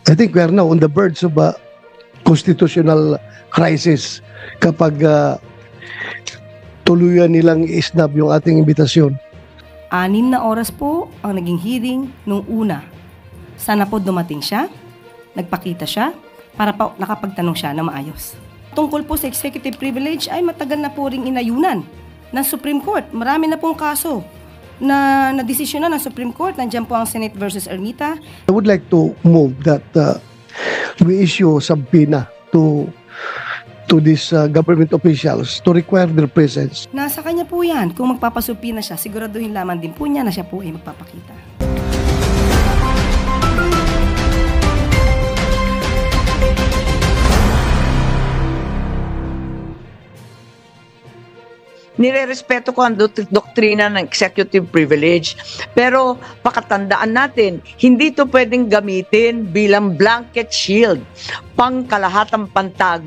I think we are now on the verge of a constitutional crisis kapag tuluyan nilang isnab yung ating imbitasyon. 6 na oras po ang naging hearing nung una. Sana po dumating siya, nagpakita siya, para pa nakapagtanong siya na maayos. Tungkol po sa executive privilege ay matagal na po ring inayunan ng Supreme Court. Marami na pong kaso na nadesisyonan ng Supreme Court. Nandiyan po ang Senate versus Ermita. I would like to move that we issue subpoena to these government officials to require their presence. Nasa kanya po yan. Kung magpapasupina siya, siguraduhin lamang din po niya na siya po ay magpapakita. Nirerespeto ko ang doktrina ng executive privilege. Pero pakatandaan natin, hindi ito pwedeng gamitin bilang blanket shield, pangkalahatang pantag